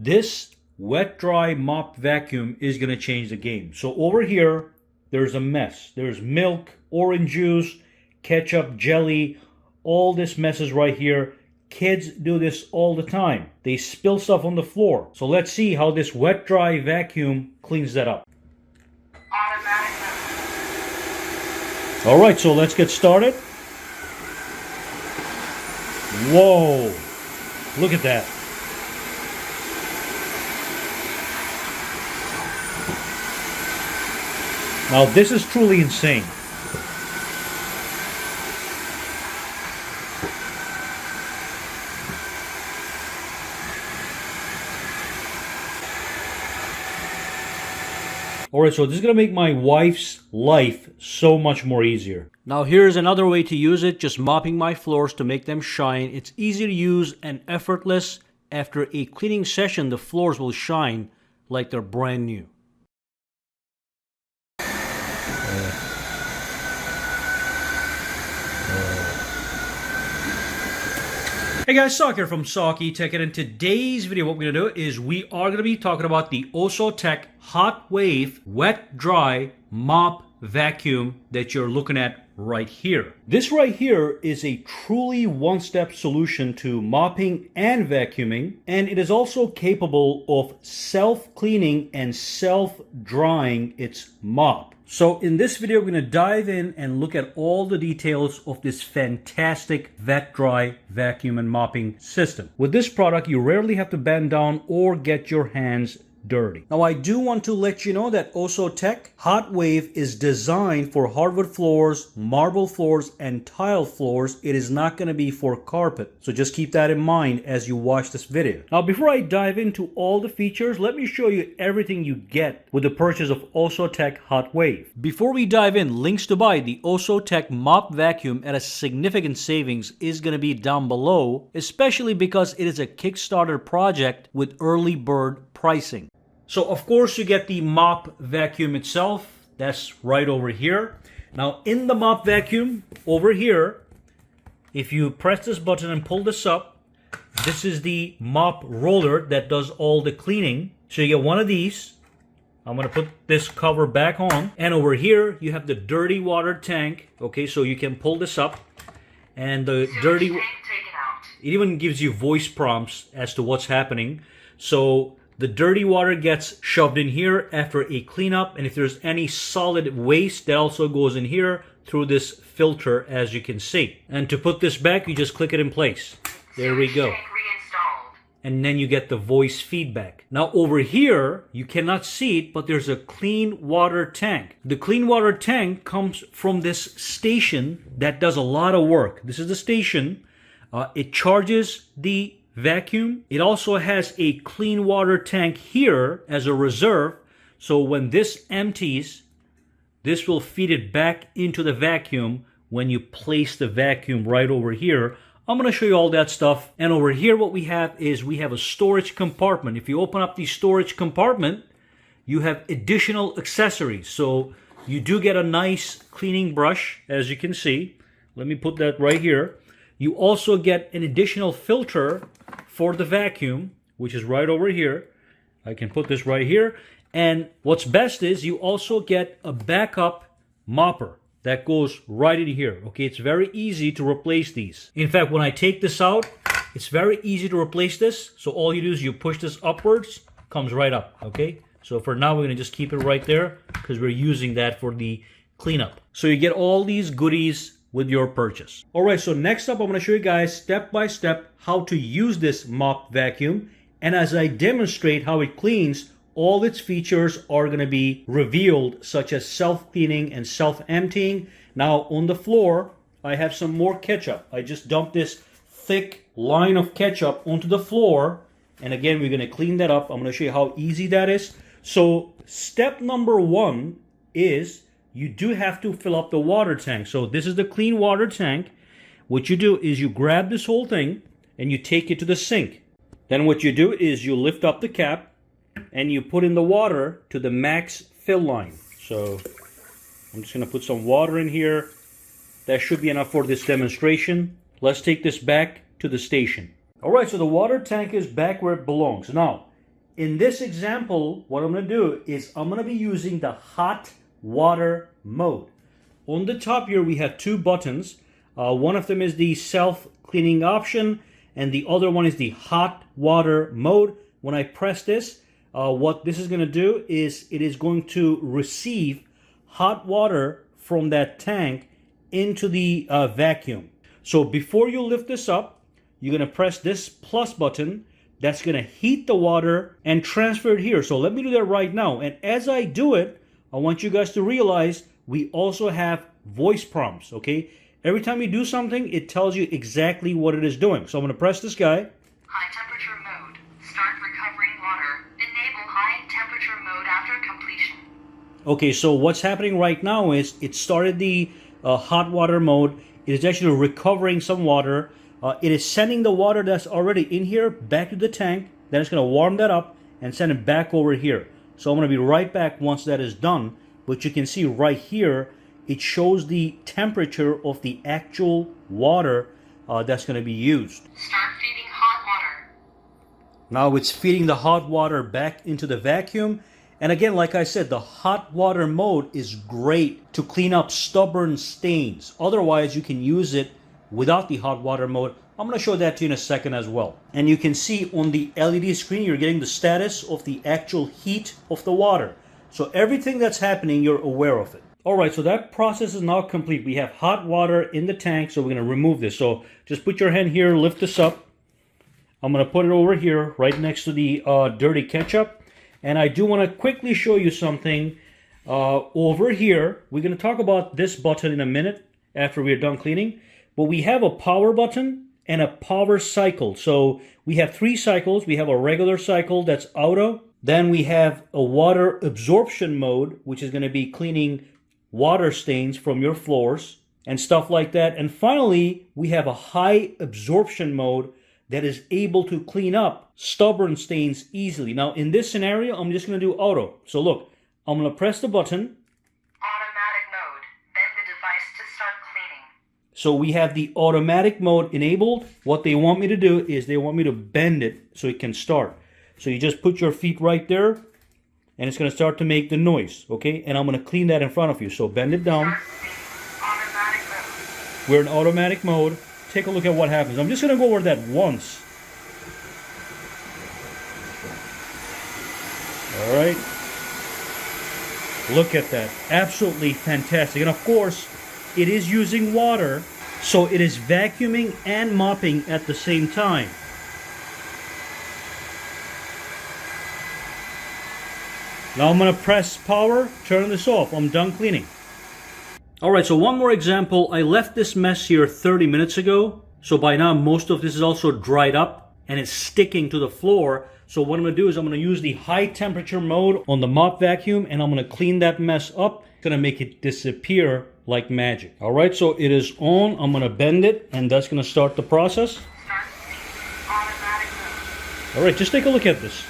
This wet dry mop vacuum is going to change the game. So over here, there's a mess. There's milk, orange juice, ketchup, jelly, all this mess is right here. Kids do this all the time. They spill stuff on the floor. So let's see how this wet dry vacuum cleans that up. All right, so let's get started. Whoa, look at that. Now this is truly insane. Alright, so this is going to make my wife's life so much more easier. Now here's another way to use it, just mopping my floors to make them shine. It's easy to use and effortless. After a cleaning session, the floors will shine like they're brand new. Hey guys, Sak here from SAKITECH, and in today's video what we're going to do is we are going to be talking about the OSOTEK HotWave Wet Dry Mop Vacuum that you're looking at right here. This right here is a truly one-step solution to mopping and vacuuming, and it is also capable of self-cleaning and self-drying its mop. So in this video, we're going to dive in and look at all the details of this fantastic wet dry vacuum and mopping system. With this product, you rarely have to bend down or get your hands dirty. Now I do want to let you know that OSOTEK HotWave is designed for hardwood floors, marble floors, and tile floors. It is not going to be for carpet. So just keep that in mind as you watch this video. Now before I dive into all the features, let me show you everything you get with the purchase of OSOTEK HotWave. Before we dive in, links to buy the OSOTEK Mop Vacuum at a significant savings is going to be down below, especially because it is a Kickstarter project with early bird pricing. So of course you get the mop vacuum itself. That's right over here. Now in the mop vacuum over here, if you press this button and pull this up, this is the mop roller that does all the cleaning. So you get one of these. I'm going to put this cover back on. And over here you have the dirty water tank. Okay, so you can pull this up. And the dirty... It even gives you voice prompts as to what's happening. So the dirty water gets shoved in here after a cleanup, and if there's any solid waste, that also goes in here through this filter, as you can see. And to put this back, you just click it in place. There we go. And then you get the voice feedback. Now over here, you cannot see it, but there's a clean water tank. The clean water tank comes from this station that does a lot of work. This is the station. It charges the vacuum. It also has a clean water tank here as a reserve. So when this empties, this will feed it back into the vacuum when you place the vacuum right over here. I'm going to show you all that stuff. And over here what we have is we have a storage compartment. If you open up the storage compartment, you have additional accessories. So you do get a nice cleaning brush, as you can see. Let me put that right here. You also get an additional filter for the vacuum, which is right over here. I can put this right here. And what's best is you also get a backup mopper that goes right in here. Okay, it's very easy to replace these. In fact, when I take this out, it's very easy to replace this. So all you do is you push this upwards, comes right up. Okay, so for now we're gonna just keep it right there because we're using that for the cleanup. So you get all these goodies with your purchase. Alright, so next up I'm going to show you guys step by step how to use this mop vacuum, and as I demonstrate how it cleans, all its features are going to be revealed, such as self-cleaning and self-emptying. Now on the floor I have some more ketchup. I just dumped this thick line of ketchup onto the floor, and again we're going to clean that up. I'm going to show you how easy that is. So step number one is you do have to fill up the water tank. So this is the clean water tank. What you do is you grab this whole thing and you take it to the sink. Then what you do is you lift up the cap and you put in the water to the max fill line. So I'm just going to put some water in here. That should be enough for this demonstration. Let's take this back to the station. Alright, so the water tank is back where it belongs. Now, in this example, what I'm going to do is I'm going to be using the hot water mode. On the top here, we have two buttons. One of them is the self-cleaning option, and the other one is the hot water mode. When I press this, what this is going to do is it is going to receive hot water from that tank into the vacuum. So before you lift this up, you're going to press this plus button. That's going to heat the water and transfer it here. So let me do that right now. And as I do it, I want you guys to realize we also have voice prompts, okay? Every time you do something, it tells you exactly what it is doing. So I'm going to press this guy. High temperature mode. Start recovering water. Enable high temperature mode after completion. Okay, so what's happening right now is it started the hot water mode. It is actually recovering some water. It is sending the water that's already in here back to the tank. Then it's going to warm that up and send it back over here. So I'm going to be right back once that is done. But you can see right here, it shows the temperature of the actual water that's going to be used. Start feeding hot water. Now it's feeding the hot water back into the vacuum. And again, like I said, the hot water mode is great to clean up stubborn stains. Otherwise, you can use it without the hot water mode. I'm going to show that to you in a second as well. And you can see on the LED screen, you're getting the status of the actual heat of the water. So everything that's happening, you're aware of it. All right, so that process is now complete. We have hot water in the tank, so we're going to remove this. So just put your hand here, lift this up. I'm going to put it over here right next to the dirty ketchup. And I do want to quickly show you something over here. We're going to talk about this button in a minute after we're done cleaning. But we have a power button and a power cycle. So we have three cycles. We have a regular cycle that's auto. Then we have a water absorption mode, which is going to be cleaning water stains from your floors and stuff like that. And finally, we have a high absorption mode that is able to clean up stubborn stains easily. Now, in this scenario, I'm just going to do auto. So look, I'm going to press the button. Automatic mode. Bend the device to start cleaning. So we have the automatic mode enabled. What they want me to do is they want me to bend it so it can start. So you just put your feet right there, and it's going to start to make the noise, okay? And I'm going to clean that in front of you. So bend it down. Automatic mode. We're in automatic mode. Take a look at what happens. I'm just going to go over that once. All right. Look at that. Absolutely fantastic. And of course, it is using water, so it is vacuuming and mopping at the same time. Now I'm going to press power, turn this off. I'm done cleaning. Alright, so one more example. I left this mess here 30 minutes ago. So by now most of this is also dried up and it's sticking to the floor. So what I'm going to do is I'm going to use the high temperature mode on the mop vacuum and I'm going to clean that mess up. It's going to make it disappear like magic. Alright, so it is on. I'm going to bend it and that's going to start the process. Start automatic mode. Alright, just take a look at this.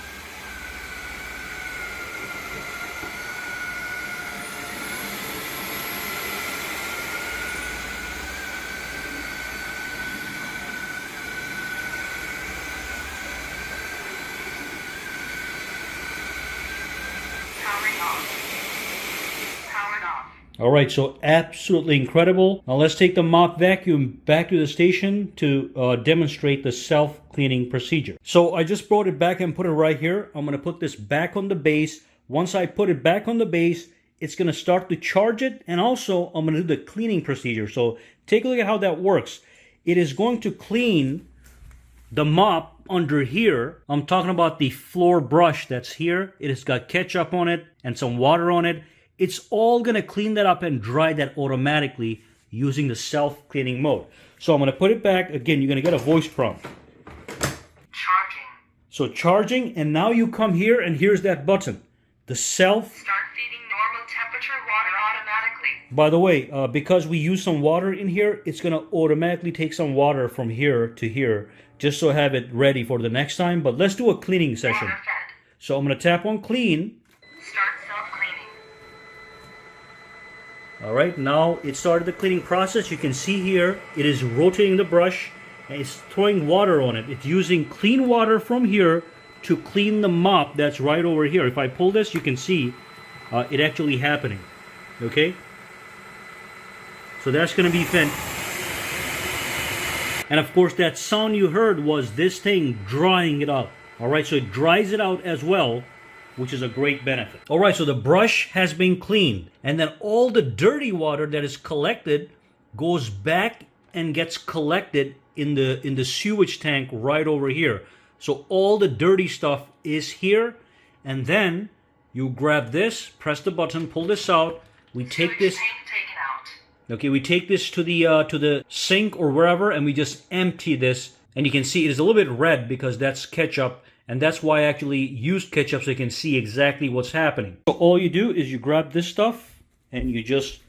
All right, so absolutely incredible. Now let's take the mop vacuum back to the station to demonstrate the self-cleaning procedure. So I just brought it back and put it right here. I'm going to put this back on the base. Once I put it back on the base, it's going to start to charge it. And also, I'm going to do the cleaning procedure. So take a look at how that works. It is going to clean the mop under here. I'm talking about the floor brush that's here. It has got ketchup on it and some water on it. It's all going to clean that up and dry that automatically using the self-cleaning mode. So I'm going to put it back. Again, you're going to get a voice prompt. Charging. So charging, and now you come here and here's that button. The self. Start feeding normal temperature water automatically. By the way, because we use some water in here, it's going to automatically take some water from here to here, just so I have it ready for the next time. But let's do a cleaning session. Water fed. So I'm going to tap on clean. Start self-cleaning. All right, now it started the cleaning process. You can see here, it is rotating the brush and it's throwing water on it. It's using clean water from here to clean the mop that's right over here. If I pull this, you can see it actually happening. Okay? So that's going to be fin. And of course, that sound you heard was this thing drying it out. Alright, so it dries it out as well, which is a great benefit. Alright, so the brush has been cleaned. And then all the dirty water that is collected goes back and gets collected in the sewage tank right over here. So all the dirty stuff is here. And then you grab this, press the button, pull this out. We take this. Okay, we take this to the sink or wherever, and we just empty this. And you can see it is a little bit red because that's ketchup, and that's why I actually used ketchup so you can see exactly what's happening. So all you do is you grab this stuff and you just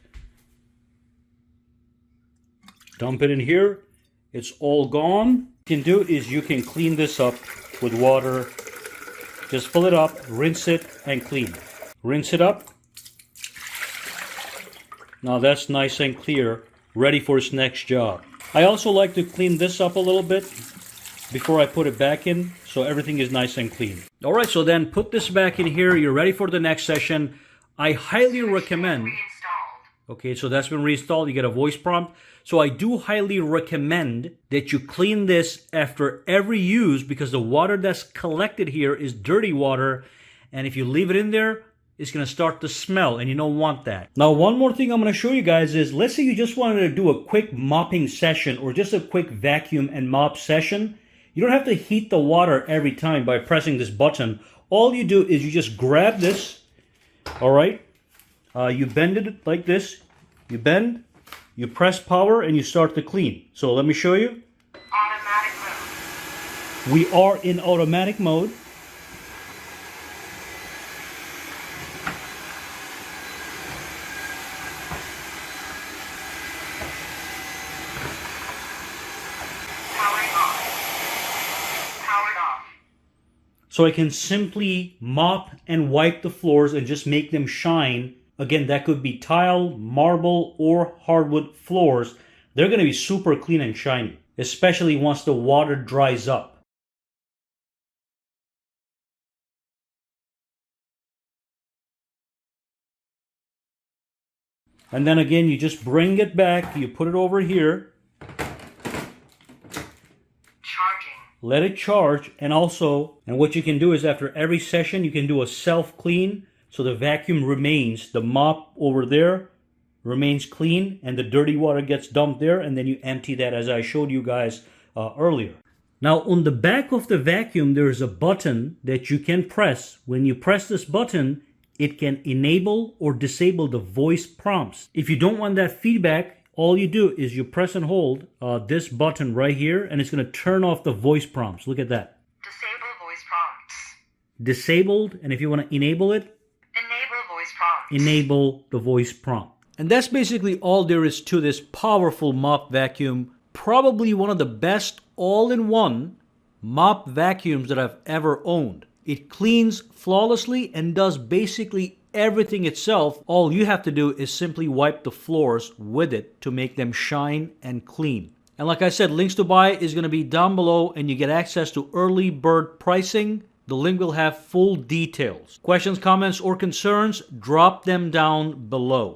dump it in here. It's all gone. What you can do is you can clean this up with water. Just fill it up, rinse it, and clean. Rinse it up. Now that's nice and clear, ready for its next job. I also like to clean this up a little bit before I put it back in, so everything is nice and clean. Alright, so then put this back in here. You're ready for the next session. I highly recommend... Okay, so that's been reinstalled. You get a voice prompt. So I do highly recommend that you clean this after every use because the water that's collected here is dirty water. And if you leave it in there, it's going to start to smell, and you don't want that. Now, one more thing I'm going to show you guys is, let's say you just wanted to do a quick mopping session or just a quick vacuum and mop session. You don't have to heat the water every time by pressing this button. All you do is you just grab this, all right? You bend it like this. You bend, you press power, and you start to clean. So let me show you. Automatic mode. We are in automatic mode. So I can simply mop and wipe the floors and just make them shine. Again, that could be tile, marble, or hardwood floors. They're going to be super clean and shiny, especially once the water dries up. And then again, you just bring it back, you put it over here. Let it charge, and what you can do is after every session, you can do a self-clean, so the vacuum remains, the mop over there remains clean, and the dirty water gets dumped there, and then you empty that as I showed you guys earlier. Now, on the back of the vacuum, there is a button that you can press. When you press this button, it can enable or disable the voice prompts. If you don't want that feedback, all you do is you press and hold this button right here, and it's going to turn off the voice prompts. Look at that. Disable voice prompts. Disabled, and if you want to enable it, Enable voice prompts. enable the voice prompt. And that's basically all there is to this powerful mop vacuum. Probably one of the best all-in-one mop vacuums that I've ever owned. It cleans flawlessly and does basically everything itself. All you have to do is simply wipe the floors with it to make them shine and clean. And like I said, links to buy is going to be down below, and you get access to early bird pricing. The link will have full details. Questions, comments, or concerns, drop them down below.